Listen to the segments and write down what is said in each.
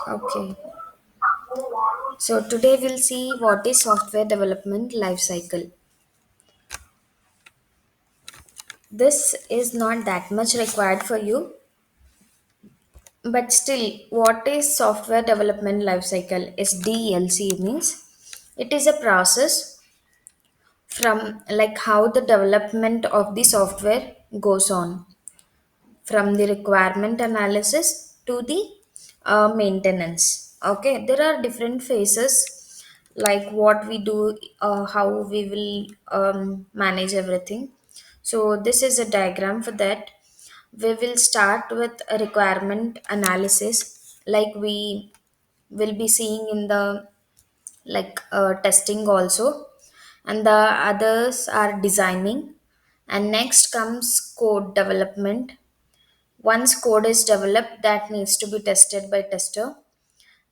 Okay, so today we'll see what is software development life cycle. This is not that much required for you, but still, what is software development life cycle? SDLC means it is a process from like how the development of the software goes on from the requirement analysis to the maintenance. Okay, there are different phases like what we do, how we will manage everything. So, this is a diagram for that. We will start with a requirement analysis, like we will be seeing in the testing also, and the others are designing, and next comes code development. Once code is developed, that needs to be tested by tester,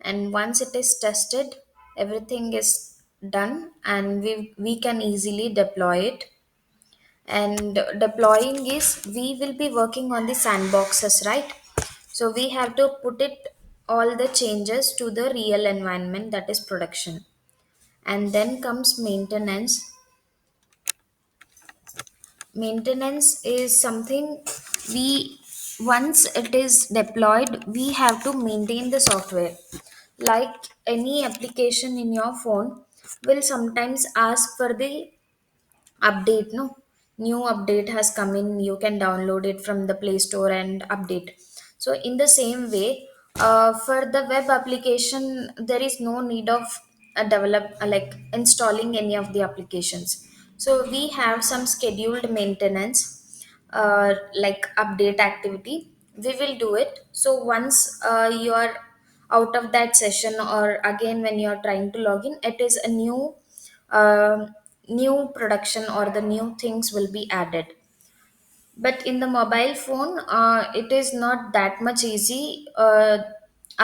and once it is tested, everything is done, and we can easily deploy it. And deploying is we will be working on the sandboxes, right? So we have to put it all the changes to the real environment, that is production. And then comes maintenance. Maintenance is something we, once it is deployed, we have to maintain the software. Like any application in your phone will sometimes ask for the update, no, new update has come in, you can download it from the play store and update. So in the same way, for the web application there is no need of develop like installing any of the applications. So we have some scheduled maintenance, like update activity, we will do it. So once you are out of that session, or again when you are trying to log in, it is a uh, new production or the new things will be added. But in the mobile phone, it is not that much easy. A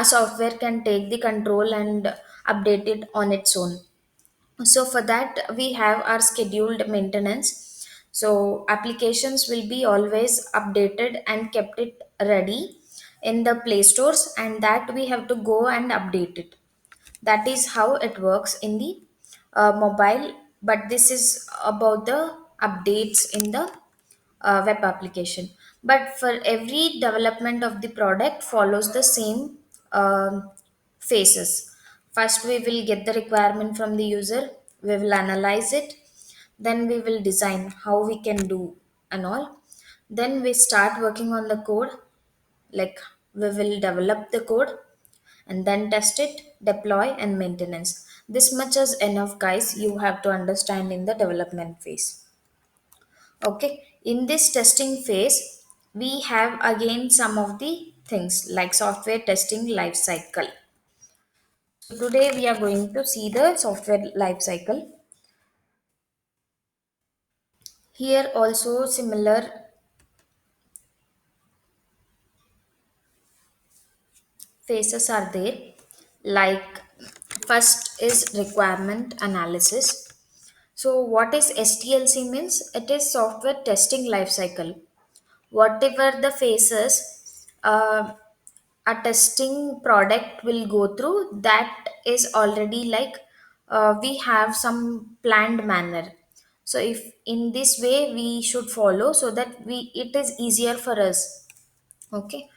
software can take the control and update it on its own. So for that we have our scheduled maintenance. So applications will be always updated and kept it ready in the play stores, and that we have to go and update it. That is how it works in the mobile, but this is about the updates in the web application. But for every development of the product follows the same phases. First we will get the requirement from the user, we will analyze it, then we will design how we can do and all. Then we start working on the code, like we will develop the code and then test it, deploy, and maintenance. This much is enough, guys. You have to understand in the development phase. Okay, in this testing phase, we have again some of the things like software testing life cycle. So today we are going to see the software life cycle. Here also similar phases are there. Like first is requirement analysis. So what is STLC means? It is software testing life cycle. Whatever the phases a testing product will go through, that is already like we have some planned manner. So if in this way we should follow, so that we it is easier for us. Okay,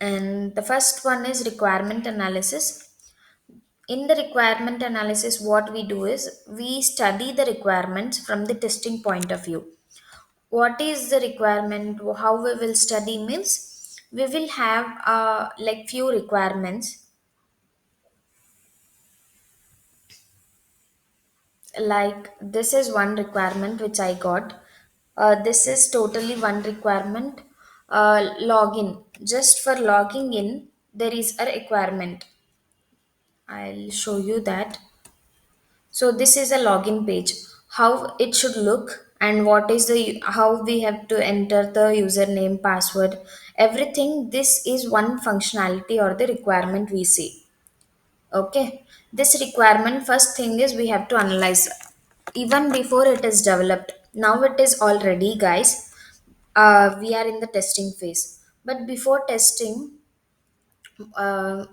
and the first one is requirement analysis. In the requirement analysis, what we do is we study the requirements from the testing point of view. What is the requirement? How we will study means we will have like few requirements. Like this is one requirement which I got. This is totally one requirement. Login. Just for logging in, there is a requirement. I'll show you that. So this is a login page. How it should look, and what is the how we have to enter the username, password, everything. This is one functionality or the requirement we see. Okay. This requirement, first thing is we have to analyze even before it is developed. Now it is already, guys. We are in the testing phase. But before testing,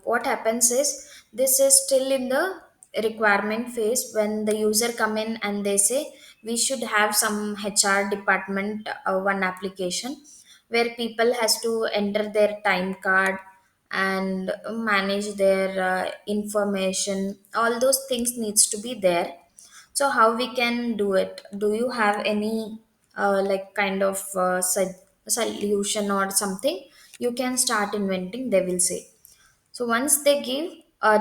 what happens is this is still in the requirement phase. When the user come in and they say we should have some HR department, one application where people has to enter their time card and manage their information, all those things needs to be there. So how we can do it? Do you have any like kind of solution or something you can start inventing, they will say. So once they give,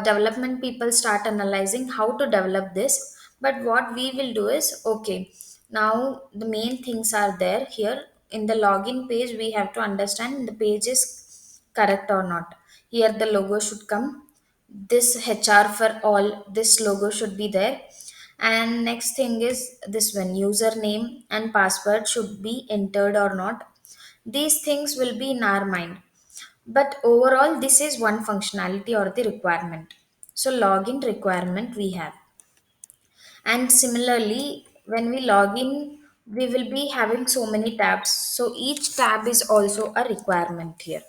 development people start analyzing how to develop this. But what we will do is, okay, now the main things are there here in the login page. We have to understand the page is correct or not. Here the logo should come. This HR for all. This logo should be there. And next thing is this one, username and password should be entered or not. These things will be in our mind, but overall this is one functionality or the requirement. So login requirement we have, and similarly when we log in we will be having so many tabs, so each tab is also a requirement here.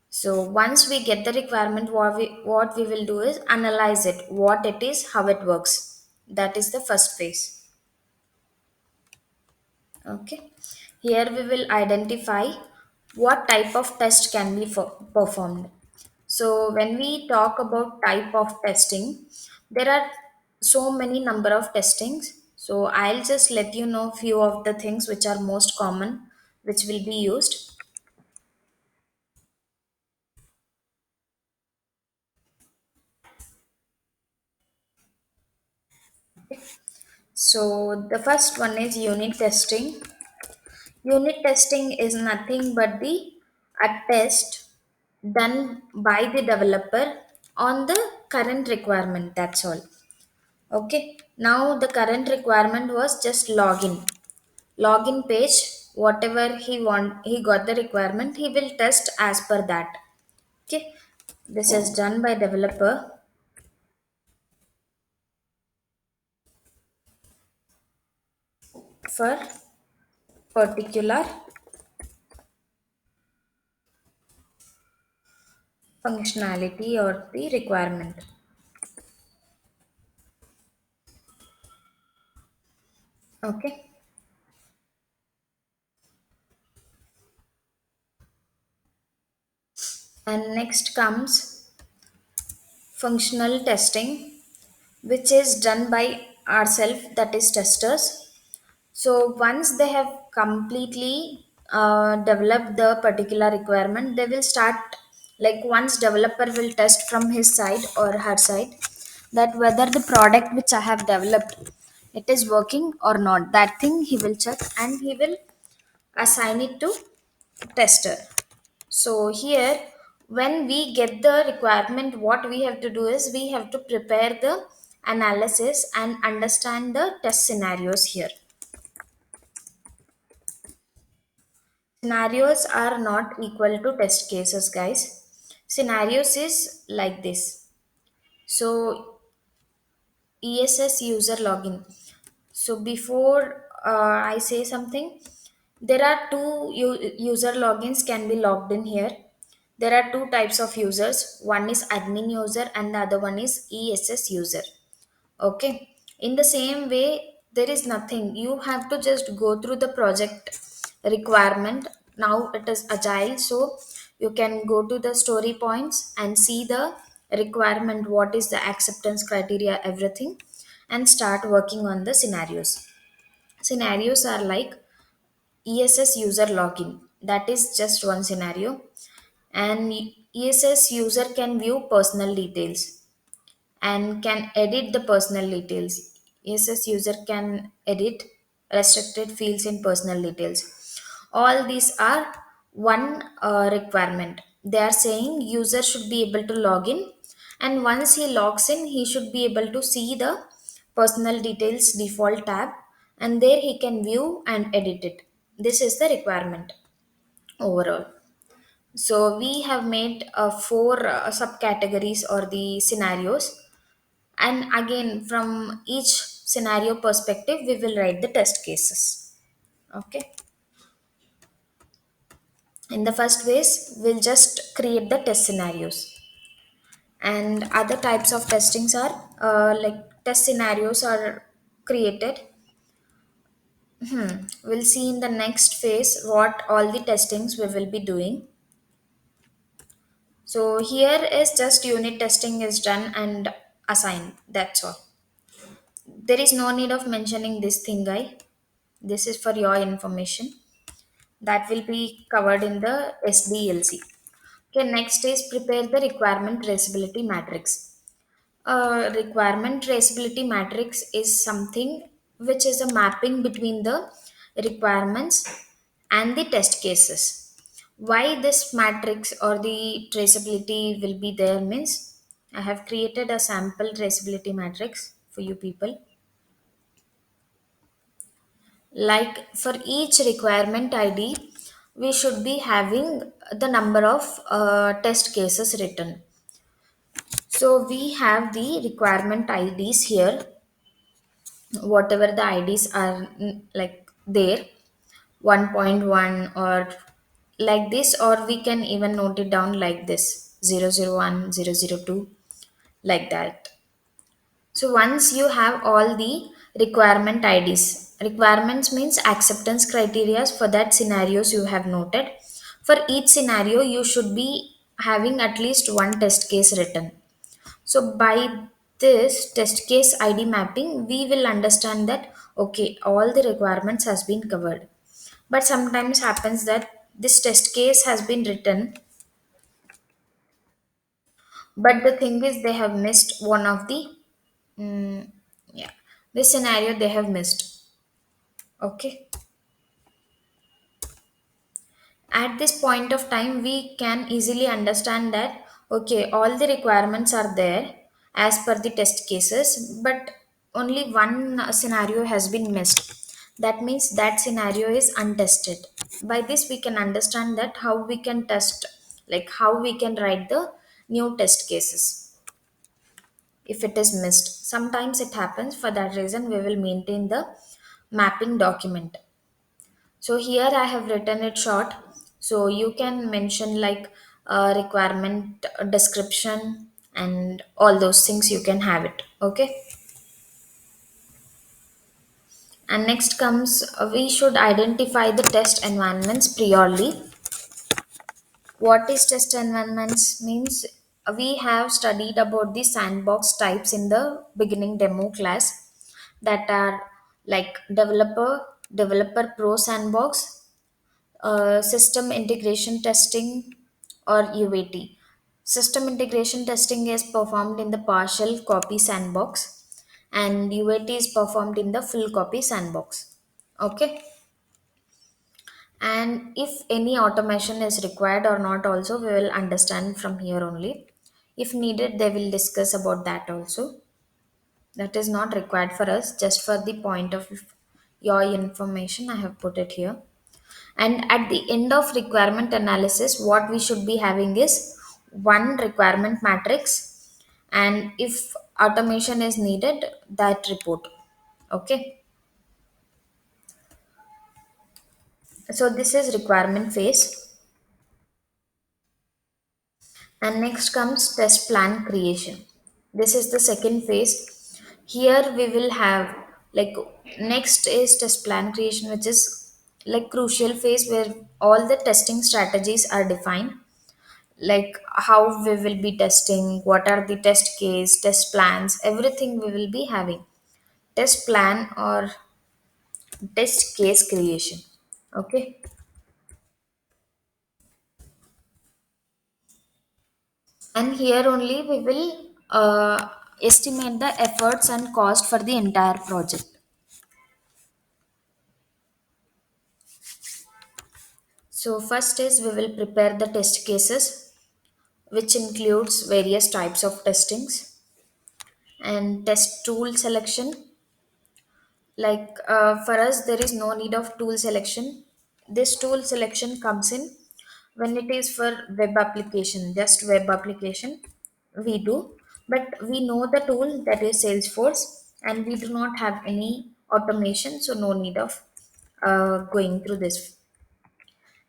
So once we get the requirement, what we will do is analyze it, what it is, how it works. That is the first phase. Okay. Here we will identify what type of test can be performed. So when we talk about type of testing, there are so many number of testings. So I'll just let you know few of the things which are most common, which will be used. So the first one is unit testing. Unit testing is nothing but the a test done by the developer on the current requirement. That's all. Okay. Now the current requirement was just login. Login page, whatever he got the requirement, he will test as per that. Okay. This is done by developer for particular functionality or the requirement. Okay. And next comes functional testing, which is done by ourselves, that is testers. So once they have completely developed the particular requirement, they will start, like once developer will test from his side or her side that whether the product which I have developed it is working or not. That thing he will check and he will assign it to tester. So here, when we get the requirement, what we have to do is we have to prepare the analysis and understand the test scenarios here. Scenarios are not equal to test cases, guys. Scenarios is like this. So ESS user login. So before I say something, there are two user logins can be logged in here. There are two types of users. One is admin user and the other one is ESS user. Okay. In the same way, there is nothing. You have to just go through the project requirement. Now it is agile, so you can go to the story points and see the requirement, what is the acceptance criteria, everything, and start working on the scenarios. Scenarios are like ESS user login. That is just one scenario. And ESS user can view personal details and can edit the personal details. ESS user can edit restricted fields in personal details. All these are one requirement. They are saying user should be able to log in, and once he logs in, he should be able to see the personal details default tab, and there he can view and edit it. This is the requirement overall. So we have made four subcategories or the scenarios, and again from each scenario perspective we will write the test cases. Okay. In the first phase, we'll just create the test scenarios. And other types of testings are like test scenarios are created. We'll see in the next phase what all the testings we will be doing. So here is just unit testing is done and assigned. That's all. There is no need of mentioning this thing, guy. This is for your information. That will be covered in the SDLC. Okay, next is prepare the requirement traceability matrix. Requirement traceability matrix is something which is a mapping between the requirements and the test cases. Why this matrix or the traceability will be there means I have created a sample traceability matrix for you people. Like for each requirement ID, we should be having the number of test cases written. So we have the requirement IDs here, whatever the IDs are like there, 1.1 or like this, or we can even note it down like this 001, 002, like that. So once you have all the requirement IDs, requirements means acceptance criteria for that scenarios you have noted. For each scenario, you should be having at least one test case written. So by this test case ID mapping, we will understand that okay, all the requirements has been covered. But sometimes happens that this test case has been written, but the thing is they have missed one of the mm, yeah, this scenario they have missed. Okay. At this point of time, we can easily understand that okay, all the requirements are there as per the test cases, but only one scenario has been missed. That means that scenario is untested. By this, we can understand that how we can test, like how we can write the new test cases if it is missed. Sometimes it happens. For that reason, we will maintain the mapping document. So here I have written it short. So you can mention like requirement description and all those things you can have it. Okay. And next comes we should identify the test environments priorly. What is test environments means we have studied about the sandbox types in the beginning demo class that are like developer pro sandbox, system integration testing or UAT. System integration testing is performed in the partial copy sandbox and UAT is performed in the full copy sandbox. Okay. And if any automation is required or not, also we will understand from here only. If needed, they will discuss about that also. That is not required for us, just for the point of your information, I have put it here. And at the end of requirement analysis, what we should be having is one requirement matrix, and if automation is needed, that report. Okay. So this is requirement phase. And next comes test plan creation. This is the second phase. Here we will have like next is test plan creation, which is like crucial phase where all the testing strategies are defined, like how we will be testing, what are the test case, test plans, everything we will be having. Test plan or test case creation. Okay. And here only we will estimate the efforts and cost for the entire project. So first is we will prepare the test cases, which includes various types of testings and test tool selection. Like for us, there is no need of tool selection. This tool selection comes in when it is for web application, just web application we do. But we know the tool that is Salesforce, and we do not have any automation, so no need of going through this.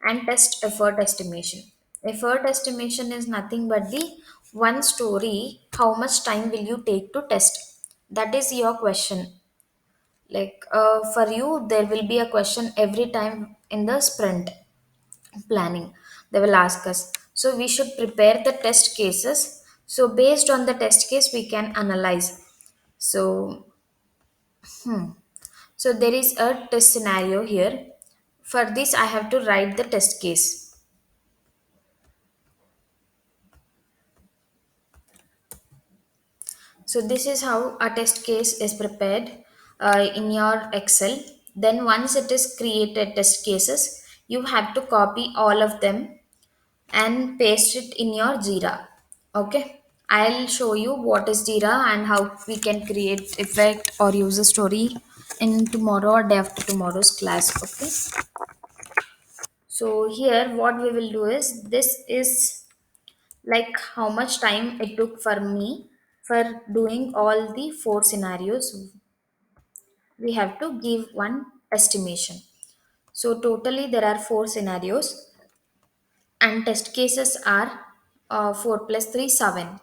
and test effort estimation. Effort estimation is nothing but the one story, how much time will you take to test? That is your question. Like for you, there will be a question every time in the sprint planning. They will ask us. So we should prepare the test cases. So based on the test case, we can analyze. So so there is a test scenario here. For this, I have to write the test case. So this is how a test case is prepared in your Excel. Then once it is created test cases, you have to copy all of them and paste it in your Jira. Okay. I'll show you what is Jira and how we can create effect or user story in tomorrow or day after tomorrow's class. Okay. So here what we will do is this is like how much time it took for me for doing all the four scenarios. We have to give one estimation. So totally there are four scenarios and test cases are 4 plus 3 7.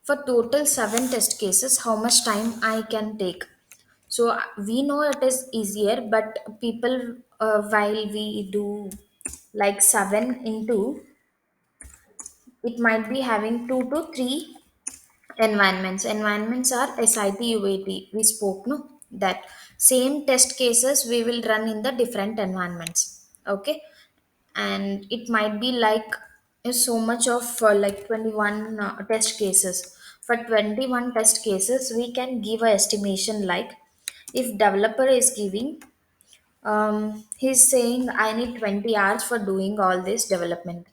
For total 7 test cases, how much time I can take? So we know it is easier, but people, while we do like 7 into, it might be having 2 to 3 environments are SIT UAT. We spoke no, that same test cases we will run in the different environments. Okay. And it might be like so much of like 21 test cases. For 21 test cases we can give a estimation like, if developer is giving, he's saying I need 20 hours for doing all this development,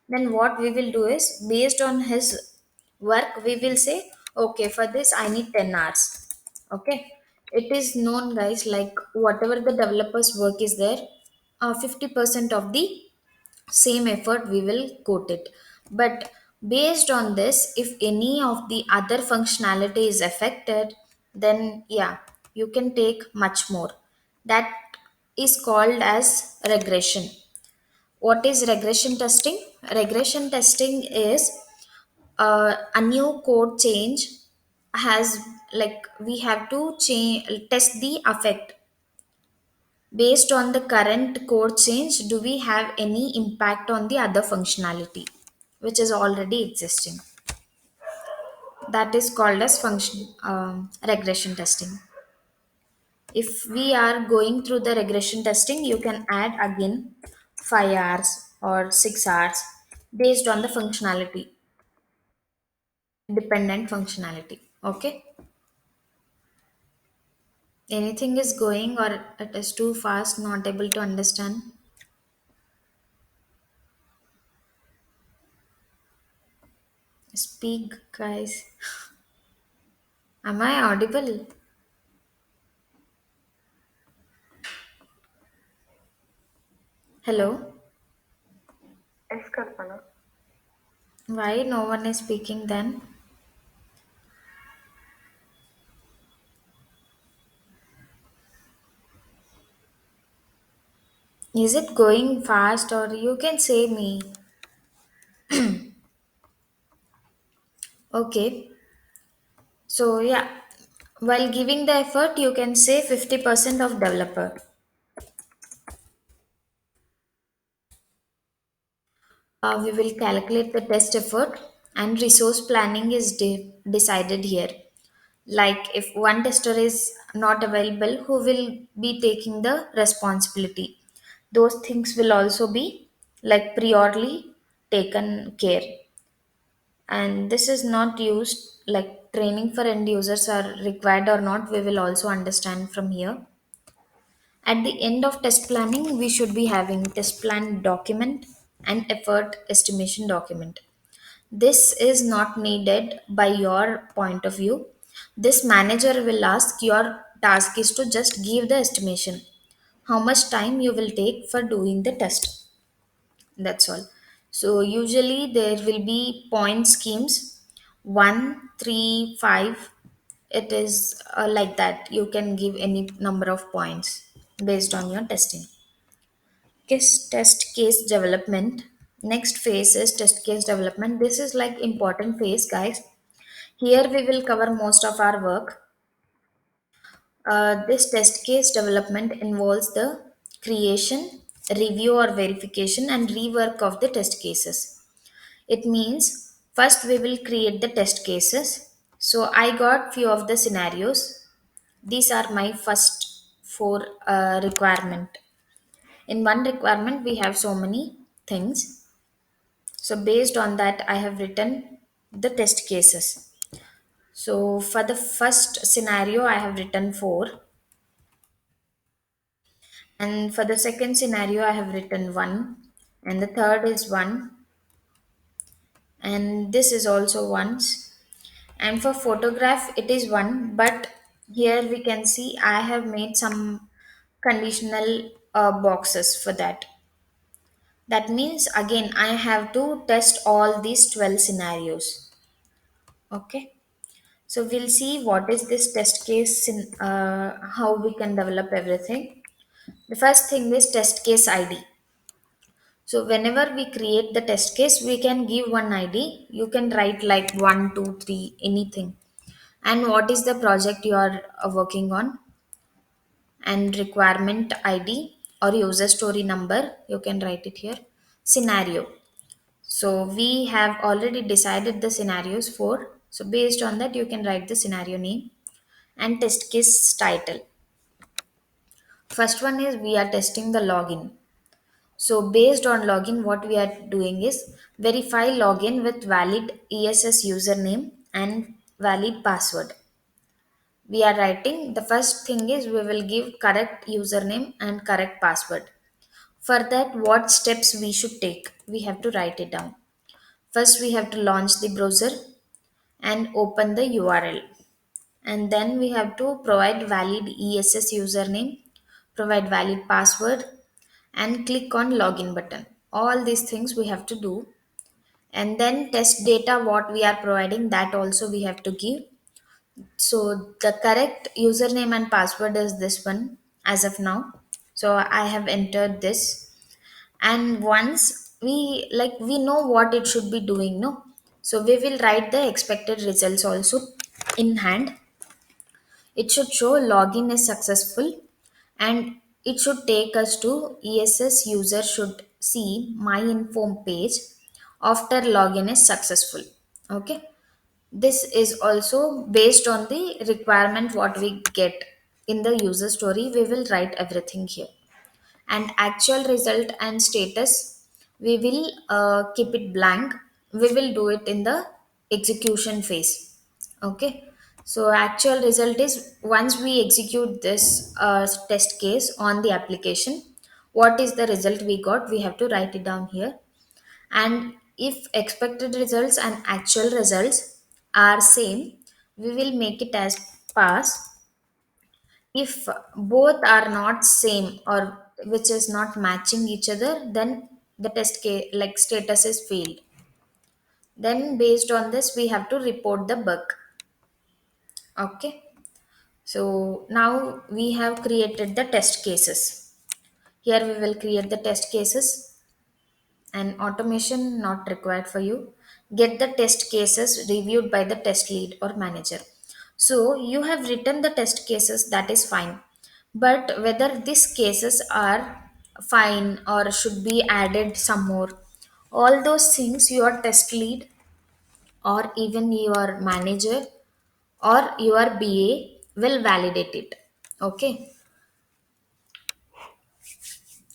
then what we will do is based on his work we will say, okay, for this I need 10 hours. Okay. It is known guys, like whatever the developer's work is there, 50% of the same effort we will quote it. But based on this, if any of the other functionality is affected, then yeah, you can take much more. That is called as regression. What is regression testing? Regression testing is a new code change has, like we have to change test the effect. Based on the current code change, do we have any impact on the other functionality which is already existing? That is called as function regression testing. If we are going through the regression testing, you can add again 5 hours or 6 hours based on the functionality, dependent functionality. Okay. Anything is going or it is too fast, not able to understand? Speak, guys. Am I audible? Hello? Yes, Kalpana. Why no one is speaking then? Is it going fast or you can say me? Okay. So yeah, while giving the effort, you can say 50% of developer. We will calculate the test effort and resource planning is decided here. Like if one tester is not available, who will be taking the responsibility? Those things will also be like priorly taken care. And this is not used like training for end users are required or not, we will also understand from here. At the end of test planning, we should be having test plan document and effort estimation document. This is not needed by your point of view. This manager will ask, your task is to just give the estimation, how much time you will take for doing the test. That's all. So usually there will be point schemes, 1, 3, 5. It is like that. You can give any number of points based on your testing. Test case development. Next phase is test case development. This is like important phase, guys. Here we will cover most of our work. This test case development involves the creation, review or verification, and rework of the test cases. It means first we will create the test cases. So I got few of the scenarios. These are my first four requirement. In one requirement we have so many things. So based on that I have written the test cases. So for the first scenario I have written four, and for the second scenario I have written one, and the third is one, and this is also once. And for photograph it is one, but here we can see I have made some conditional boxes for that. That means again I have to test all these 12 scenarios. Okay, so we'll see what is this test case how we can develop everything. The first thing is test case id. So whenever we create the test case we can give one id. You can write like 1 2 3 anything, and what is the project you are working on, and requirement id or user story number you can write it here. Scenario. So we have already decided the scenarios for, so based on that you can write the scenario name. And test case title. First one is we are testing the login. So based on login what we are doing is verify login with valid ess username and valid password. We are writing, the first thing is we will give correct username and correct password. For that what steps we should take, we have to write it down. First we have to launch the browser and open the url, and then we have to provide valid ess username, provide valid password, and click on login button. All these things we have to do. And then test data what we are providing, that also we have to give. So the correct username and password is this one as of now. So I have entered this. And once we know what it should be doing, no? So we will write the expected results also in hand. It should show login is successful, and it should take us to ESS user should see my inform page after login is successful. Okay, this is also based on the requirement what we get in the user story. We will write everything here. And actual result and status we will keep it blank. We will do it in the execution phase. Okay, so actual result is once we execute this test case on the application, what is the result we got, we have to write it down here. And if expected results and actual results are same, we will make it as pass. If both are not same or which is not matching each other, then the test case like status is failed. Then based on this we have to report the bug. Okay, so now we have created the test cases. Here we will create the test cases, and automation not required for you. Get the test cases reviewed by the test lead or manager. So you have written the test cases, that is fine, but whether these cases are fine or should be added some more, all those things your test lead or even your manager or your ba will validate it. Okay,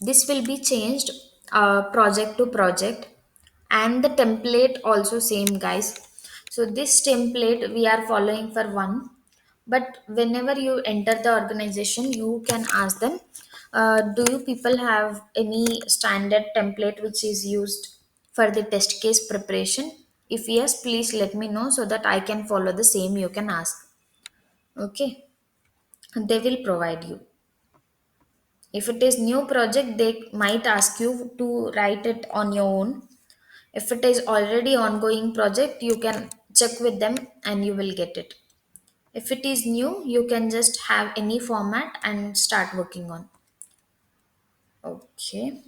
this will be changed project to project. And the template also same, guys. So this template we are following for one, but whenever you enter the organization you can ask them, do you people have any standard template which is used for the test case preparation? If yes, please let me know so that I can follow the same, you can ask. Okay, they will provide you. If it is new project, they might ask you to write it on your own. If it is already ongoing project, you can check with them and you will get it. If it is new, you can just have any format and start working on. Okay.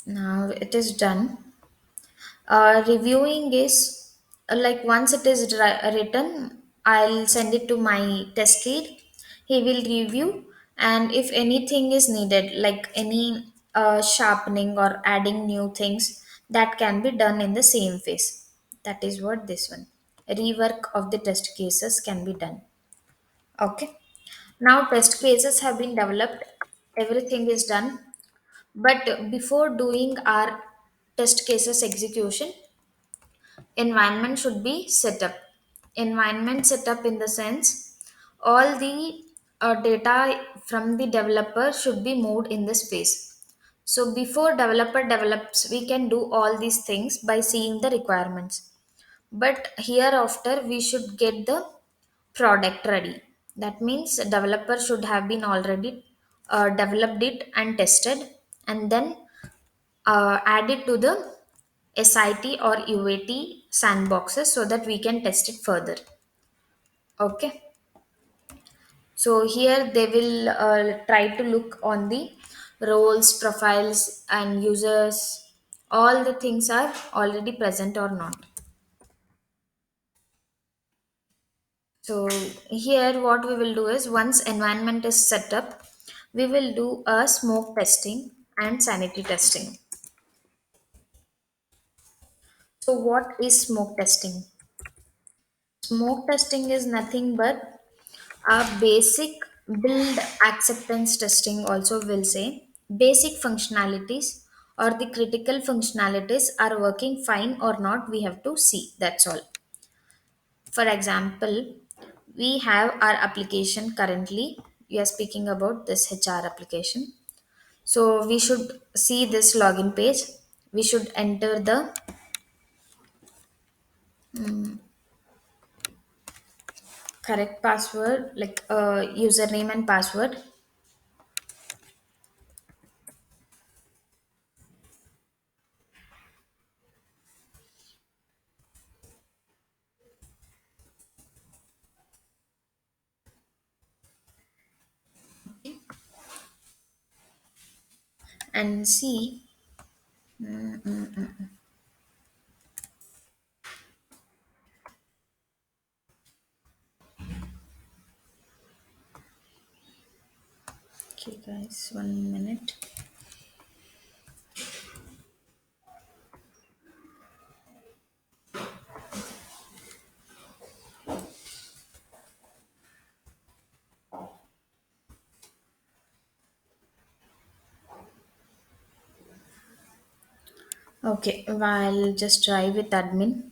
Now it is done. Reviewing is like once it is written, I'll send it to my test lead. He will review, and if anything is needed, like any sharpening or adding new things, that can be done in the same phase. That is what this one. Rework of the test cases can be done. Okay. Now test cases have been developed. Everything is done. But before doing our test cases execution, environment should be set up. Environment set up in the sense all the data from the developer should be moved in the space. So before developer develops, we can do all these things by seeing the requirements, but hereafter we should get the product ready. That means developer should have been already developed it and tested, and then add it to the SIT or UAT sandboxes so that we can test it further. Okay. So here they will try to look on the roles, profiles, and users. All the things are already present or not. So here what we will do is once environment is set up, we will do a smoke testing and sanity testing. So what is smoke testing? Smoke testing is nothing but a basic build acceptance testing, also will say basic functionalities or the critical functionalities are working fine or not, we have to see. That's all. For example, we have our application currently. We are speaking about this HR application. So we should see this login page. We should enter the correct password, like username and password. And see. Okay, guys, 1 minute. Okay, I'll just try with admin.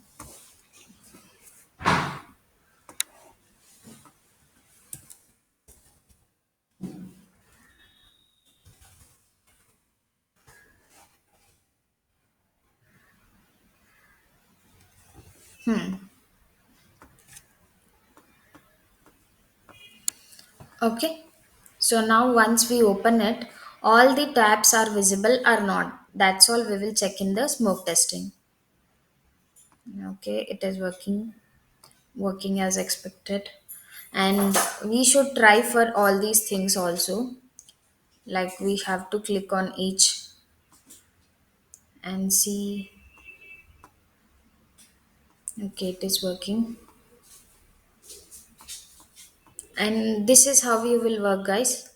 Okay, so now once we open it, all the tabs are visible or not. That's all we will check in the smoke testing. Okay, it is working as expected. And we should try for all these things also. Like we have to click on each and see. Okay, it is working. And this is how you will work, guys.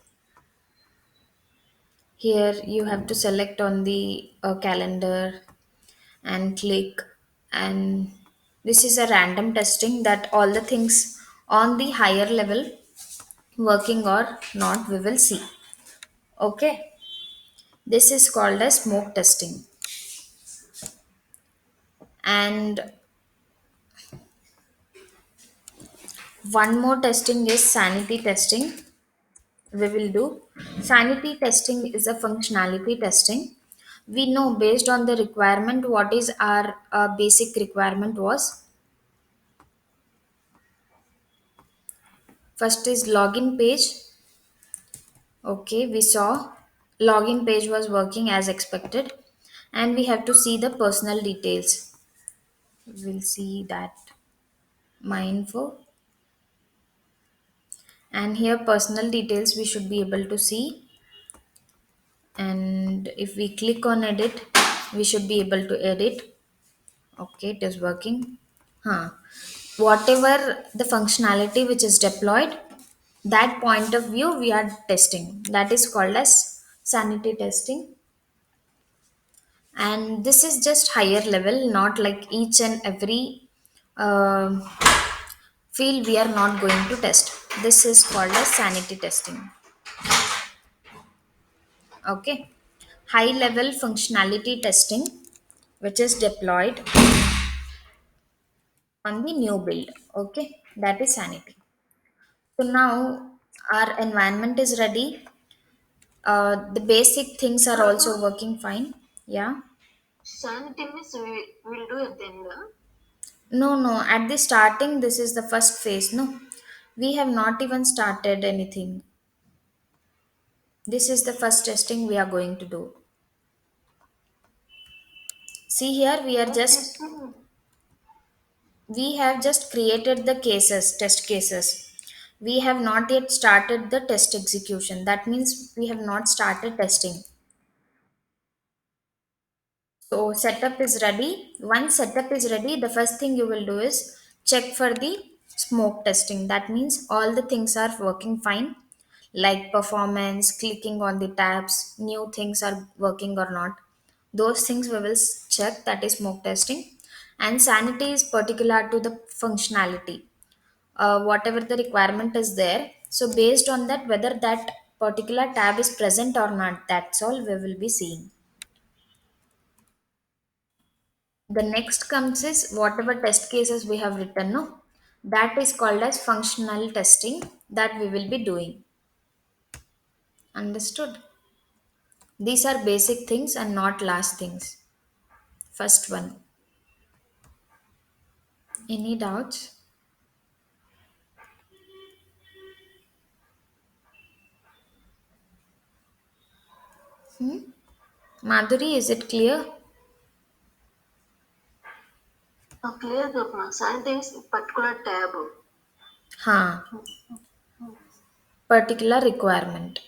Here you have to select on the calendar and click, and this is a random testing that all the things on the higher level working or not, we will see. Okay, this is called as smoke testing. And one more testing is sanity testing. We will do sanity testing is a functionality testing. We know based on the requirement what is our basic requirement was. First is login page. Okay, we saw login page was working as expected, and we have to see the personal details. We'll see that my info, and here personal details we should be able to see. And If we click on edit, we should be able to edit. Okay, it is working. Huh. Whatever the functionality which is deployed, that point of view we are testing. That is called as sanity testing. And this is just higher level, not like each and every um field we are not going to test. This is called as sanity testing. Okay. High level functionality testing, which is deployed on the new build. Okay. That is sanity. So now our environment is ready. The basic things are also working fine. Yeah. Sanity means we will do at the end. No, no. At the starting, this is the first phase. No, we have not even started anything. This is the first testing we are going to do. See here, What testing? we have just created the cases, test cases. We have not yet started the test execution. That means we have not started testing. So setup is ready. Once setup is ready, the first thing you will do is check for the smoke testing. That means all the things are working fine, like performance, clicking on the tabs, new things are working or not. Those things we will check. That is smoke testing. And sanity is particular to the functionality. Whatever the requirement is there. So based on that, whether that particular tab is present or not, that's all we will be seeing. The next comes is whatever test cases we have written, no, that is called as functional testing that we will be doing. Understood? These are basic things and not last things. First one. Any doubts? Madhuri, is it clear? Clear Gopna. Sanity is particular tab. Ha, particular requirement.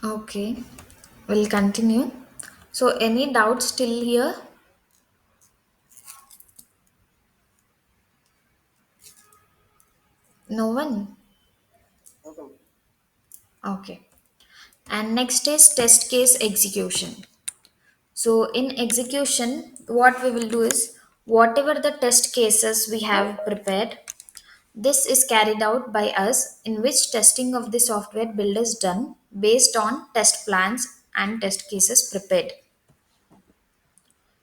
Okay, we'll continue. So, any doubts still here? No one? Okay. And next is test case execution. So, in execution, what we will do is whatever the test cases we have prepared, this is carried out by us in which testing of the software build is done based on test plans and test cases prepared.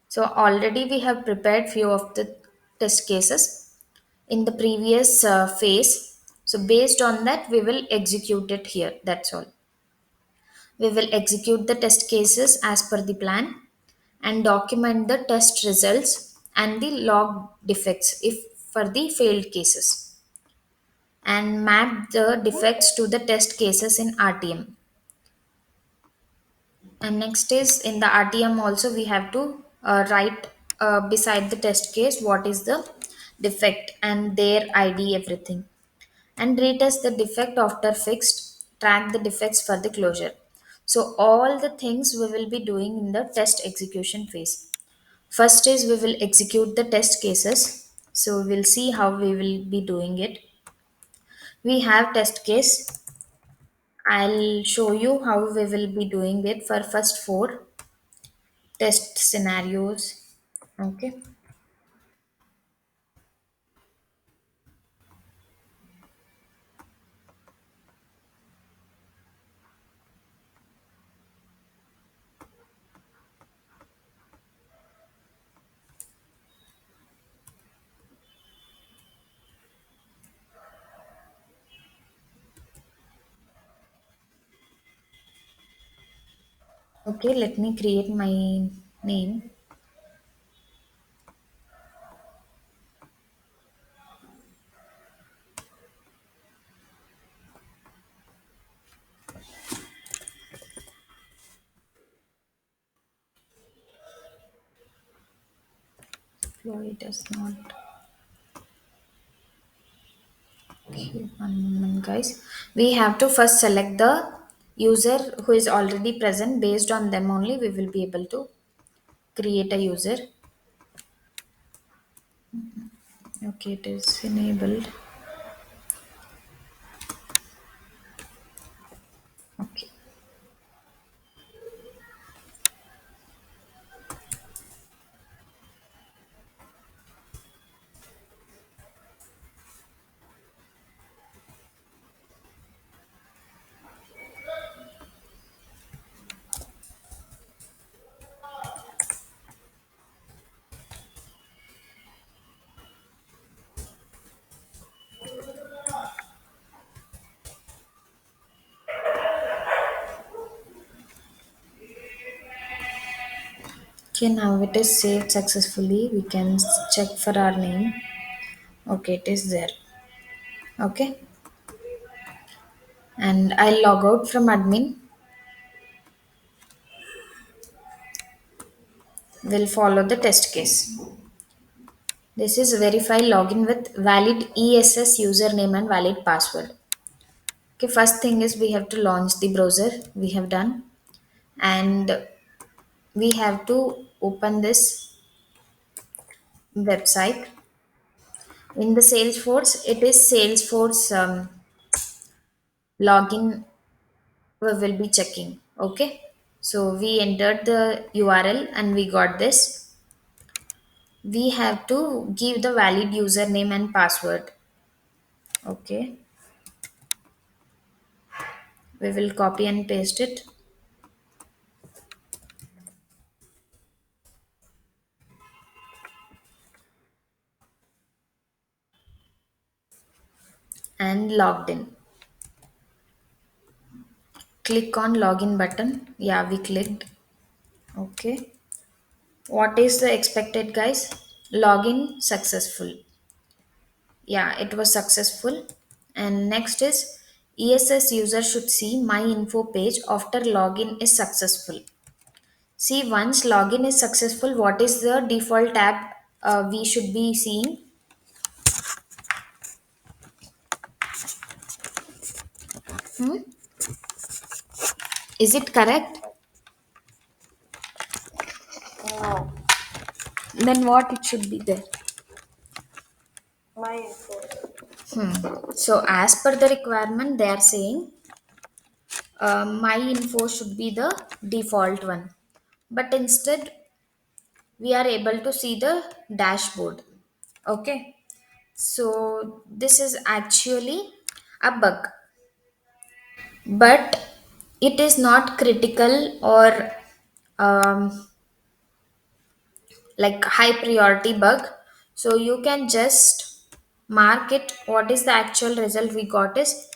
So, already we have prepared few of the test cases in the previous phase. So, based on that, we will execute it here. That's all. We will execute the test cases as per the plan and document the test results and the log defects if for the failed cases and map the defects to the test cases in RTM. And next is in the RTM also we have to write beside the test case what is the defect and their ID everything and retest the defect after fixed, track the defects for the closure. So all the things we will be doing in the test execution phase. First is we will execute the test cases. So we'll see how we will be doing it. We have test case. I'll show you how we will be doing it for first four test scenarios. Okay. Okay, let me create my name. Floyd does not. Okay, one moment, guys. We have to first select the user who is already present. Based on them only, we will be able to create a user. Okay, it is enabled. Okay. Okay, now it is saved successfully. We can check for our name. Okay, it is there. Okay, and I'll log out from admin. We'll follow the test case. This is verify login with valid ESS username and valid password. Okay, first thing is we have to launch the browser. We have done, and we have to open this website. In the Salesforce, it is Salesforce login we will be checking. Okay, so we entered the URL and we got this. We have to give the valid username and password. Okay, we will copy and paste it and logged in. Click on login button. Yeah, we clicked. Okay, what is the expected, guys? Login successful. Yeah, it was successful. And next is ESS user should see my info page after login is successful. See, once login is successful, what is the default tab we should be seeing? Hmm? Is it correct? No, Then what it should be there? my info. So as per the requirement, they are saying my info should be the default one. But instead, we are able to see the dashboard. Okay. So this is actually a bug, but it is not critical or um, like high priority bug. So you can just mark it. What is the actual result we got is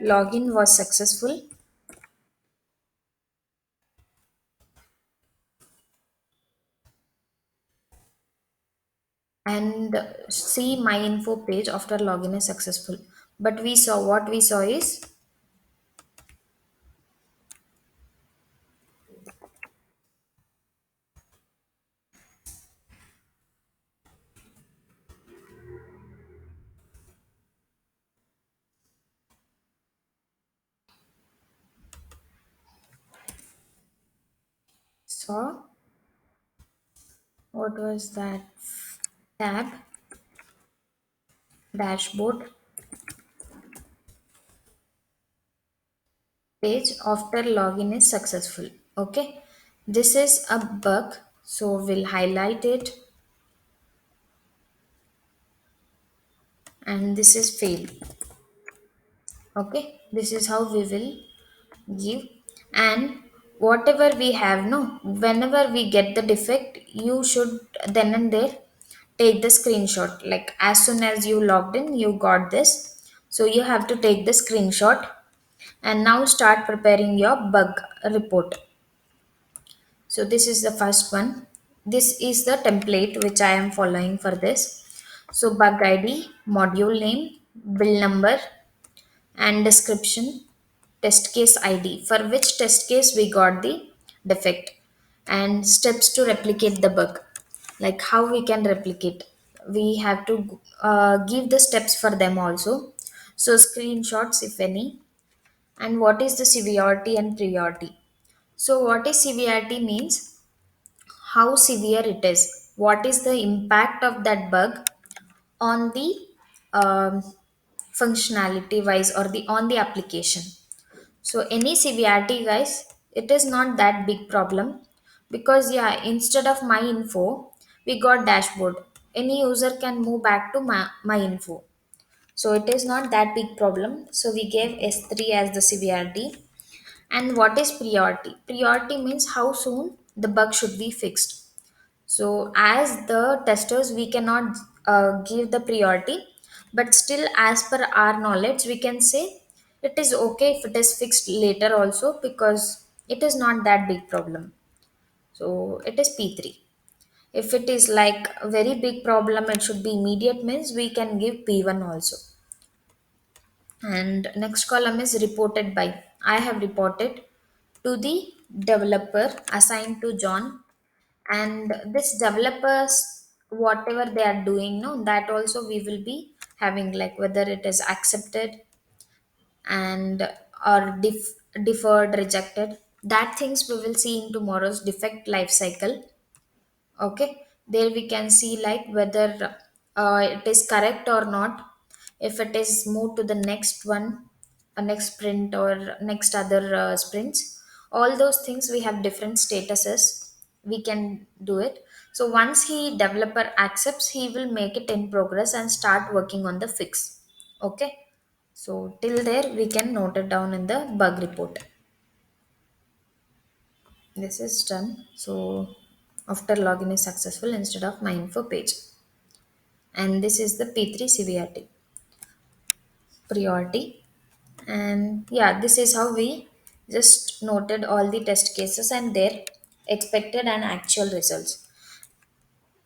login was successful and see my info page after login is successful. But we saw what we saw is saw what was that tab dashboard page after login is successful. Okay, this is a bug, so we'll highlight it, and this is fail. Okay, this is how we will give. And whatever we have, no, whenever we get the defect, you should then and there take the screenshot. Like as soon as you logged in, you got this, so you have to take the screenshot and now start preparing your bug report. So this is the first one. This is the template which I am following for this. So bug ID, module name, build number, and description, test case ID, for which test case we got the defect, and steps to replicate the bug. Like how we can replicate. We have to give the steps for them also. So screenshots if any, and what is the severity and priority. So what is severity means how severe it is, what is the impact of that bug on the um, functionality wise or the on the application. So any severity guys, it is not that big problem, because yeah, instead of my info we got dashboard. Any user can move back to my info, so it is not that big problem. So we gave S3 as the severity. And what is priority? Priority means how soon the bug should be fixed. So, as the testers, we cannot give the priority, but still, as per our knowledge, we can say it is okay if it is fixed later also, because it is not that big problem. So, it is P3. If it is like a very big problem, it should be immediate means we can give P1 also. And next column is reported by. I have reported to the developer assigned to John, and this developers whatever they are doing, no, that also we will be having, like whether it is accepted and or deferred, rejected. That things we will see in tomorrow's defect life cycle. Okay, there we can see like whether it is correct or not, if it is moved to the next one, a next sprint or next other sprints. All those things we have different statuses, we can do it. So once he developer accepts, he will make it in progress and start working on the fix. Okay, so till there we can note it down in the bug report. This is done. So after login is successful instead of my info page. And this is the P3 severity priority. And yeah, this is how we just noted all the test cases and their expected and actual results.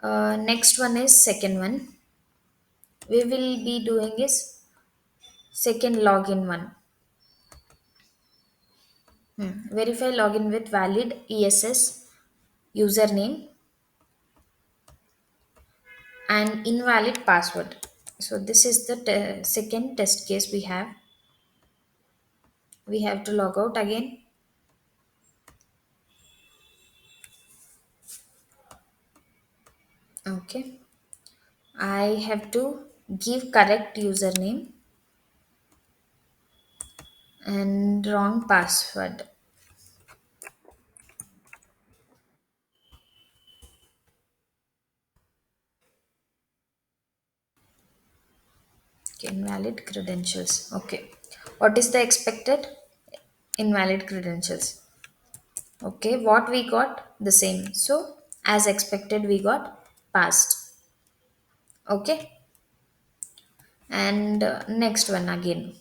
Next one is second one. We will be doing is second login one. Verify login with valid ESS username and invalid password. So this is the second test case we have. We have to log out again. Okay, I have to give correct username and wrong password. Okay, invalid credentials. Okay, what is the expected? Invalid credentials. Okay, what we got? The same. So, as expected, we got passed. Okay, and next one again.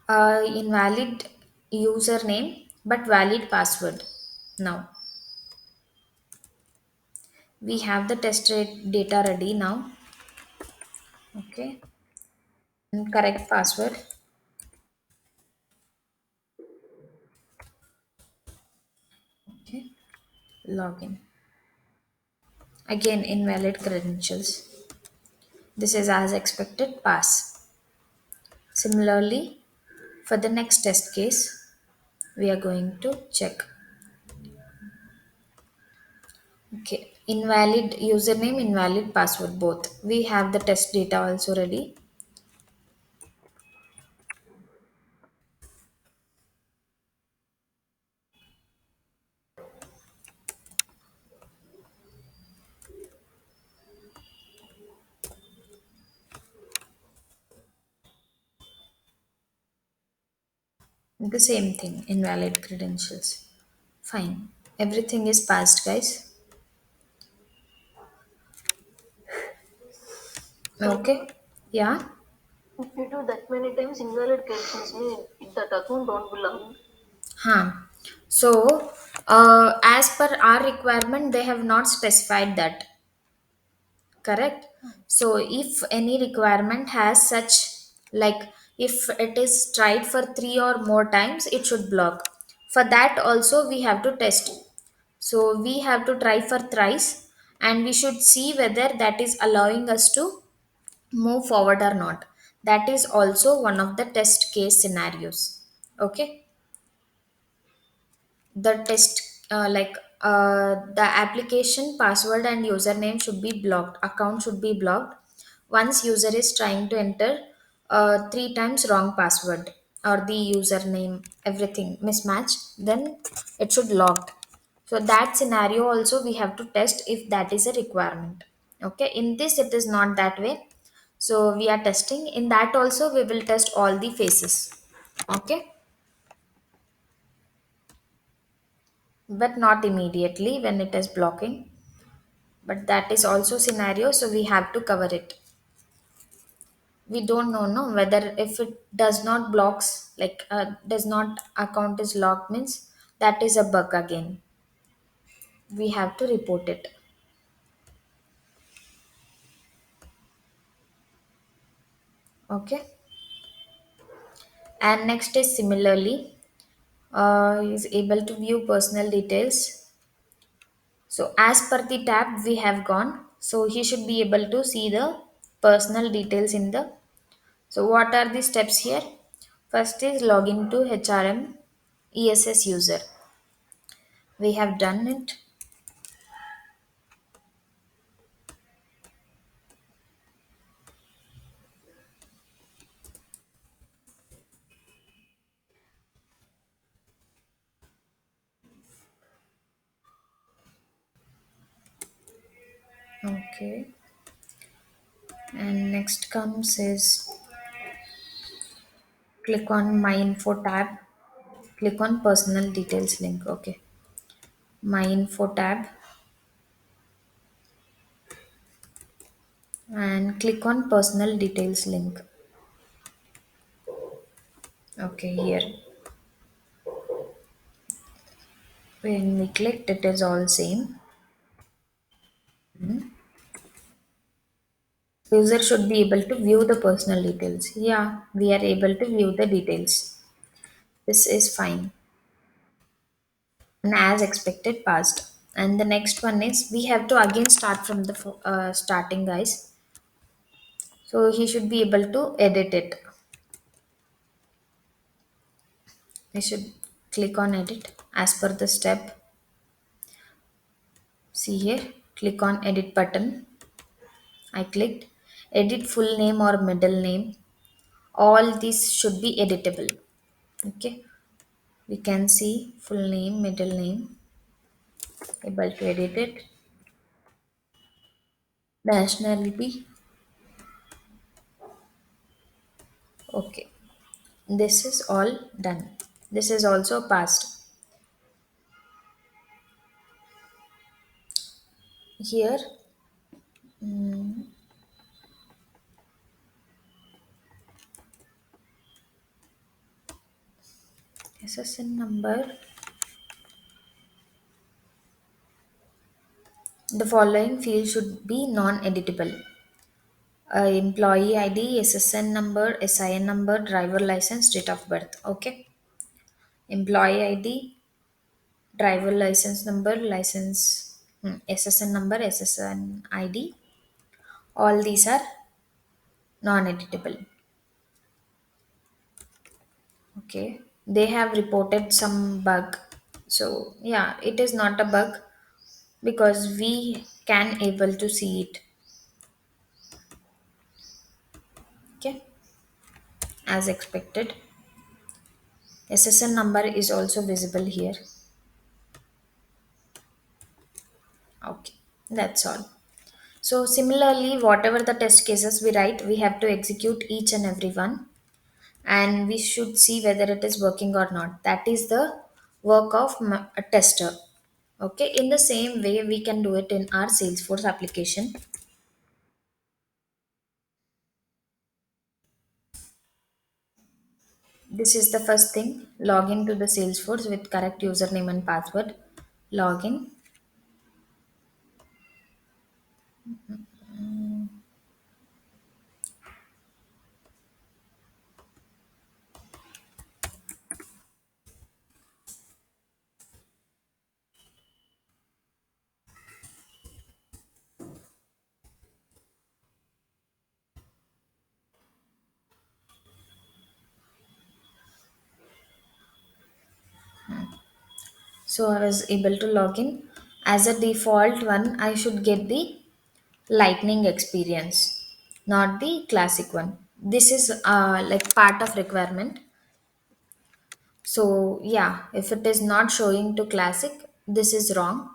Invalid username but valid password. Now, we have the data ready now. Okay, and correct password. Okay, login. Again, invalid credentials. This is as expected, pass. Similarly, for the next test case, We are going to check. Okay, invalid username, invalid password, both. We have the test data also ready. The same thing, invalid credentials. Fine. Everything is passed, guys. So Okay. Yeah. if you do that many times, invalid credentials mean that account don't belong. Huh. So, as per our requirement, they have not specified that. Correct. So if any requirement has such, like, if it is tried for 3 or more times, it should block. For that also we have to test. So we have to try for thrice, and we should see whether that is allowing us to move forward or not. That is also one of the test case scenarios. Okay. The test, the application password and username should be blocked, account should be blocked once user is trying to enter 3 times wrong password or the username, everything mismatch, then it should locked. So that scenario also we have to test if that is a requirement. Okay, in this it is not that way. So we are testing in that also, we will test all the phases. Okay, but not immediately when it is blocking, but that is also scenario, so we have to cover it. We don't know no whether if it does not blocks, like does not account is locked means that is a bug again, we have to report it. Okay, and next is similarly, is able to view personal details. So as per the tab we have gone, so he should be able to see the personal details in the. So what are the steps here? First is login to HRM ESS user. We have done it. Okay. And next comes is click on my info tab. Click on personal details link. Okay. My info tab and click on personal details link. Okay, here. When we clicked, it is all same. User should be able to view the personal details. Yeah, we are able to view the details. This is fine. And as expected, passed. And the next one is we have to again start from the starting, guys. So he should be able to edit it. We should click on edit as per the step. See here, click on edit button. I clicked edit full name or middle name. All these should be editable. Okay, we can see full name, middle name, able to edit it. Nationality. Okay, this is all done. This is also passed. Here, SSN number. The following field should be non-editable. Employee ID, SSN number, SIN number, driver license, date of birth. Okay. Employee ID, driver license number, SSN number, SSN ID. All these are non-editable. Okay. They have reported some bug. So yeah, it is not a bug because we can able to see it. Okay, as expected. SSN number is also visible here. Okay, that's all. So similarly, whatever the test cases we write, we have to execute each and every one, and we should see whether it is working or not. That is the work of a tester. Okay, in the same way, we can do it in our Salesforce application. This is the first thing. Log in to the Salesforce with correct username and password. Login. So I was able to log in. As a default one, I should get the lightning experience, not the classic one. This is like part of requirement. So yeah, if it is not showing to classic, this is wrong.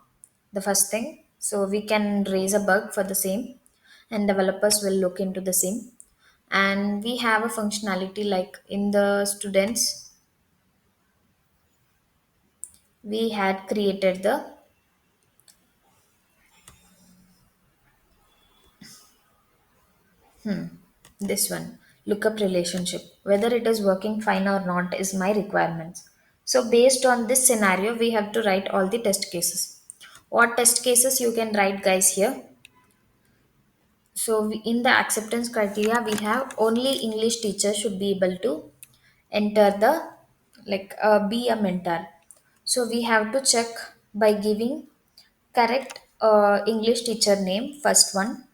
The first thing. So we can raise a bug for the same, and developers will look into the same. And we have a functionality like in the students, we had created the this one lookup relationship. Whether it is working fine or not is my requirements. So based on this scenario, we have to write all the test cases. What test cases you can write, guys, here? So in the acceptance criteria, we have only English teacher should be able to enter the be a mentor. So we have to check by giving correct English teacher name, first one.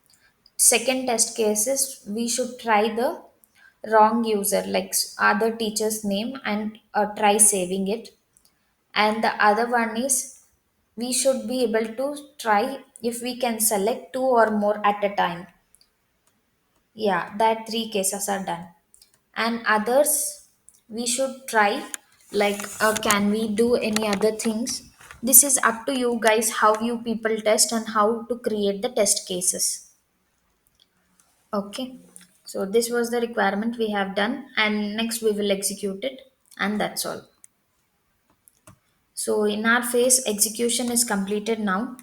Second test case is we should try the wrong user like other teacher's name and try saving it. And the other one is we should be able to try if we can select two or more at a time. Yeah, that three cases are done. And others, we should try can we do any other things? This is up to you guys how you people test and how to create the test cases. Okay. So this was the requirement we have done, and next we will execute it, and that's all. So in our phase, execution is completed now.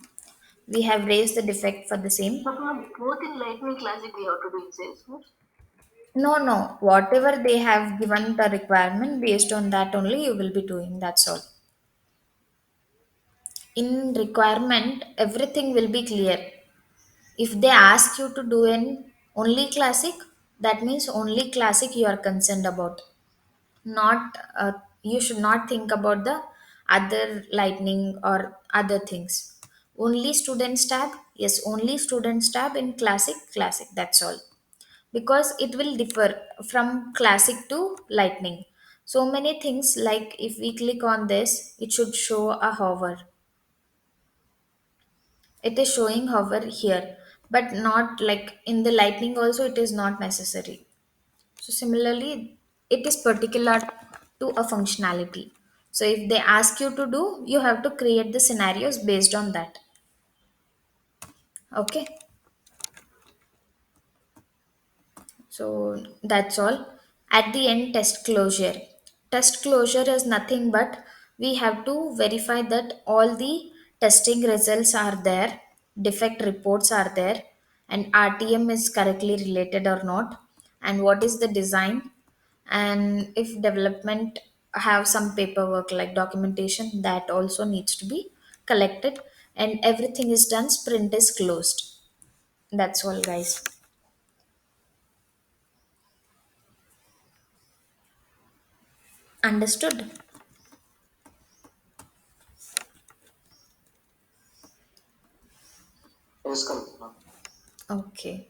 We have raised the defect for the same. So for both in Lightning Classic, we have to do in Salesforce. No, no. Whatever they have given the requirement, based on that only you will be doing. That's all. In requirement, everything will be clear. If they ask you to do an only classic, that means only classic you are concerned about. Not you should not think about the other lightning or other things. Only students tab, yes, only students tab in classic. That's all, because it will differ from classic to lightning. So many things, like if we click on this, it should show a hover. It is showing hover here, but not like in the lightning also it is not necessary. So similarly, it is particular to a functionality. So if they ask you to do, you have to create the scenarios based on that. Okay. So that's all. At the end, test closure. Test closure is nothing but we have to verify that all the testing results are there, defect reports are there, and RTM is correctly related or not, and what is the design, and if development have some paperwork like documentation, that also needs to be collected, and everything is done. Sprint is closed. That's all, guys. Understood? Yes, correct. Okay.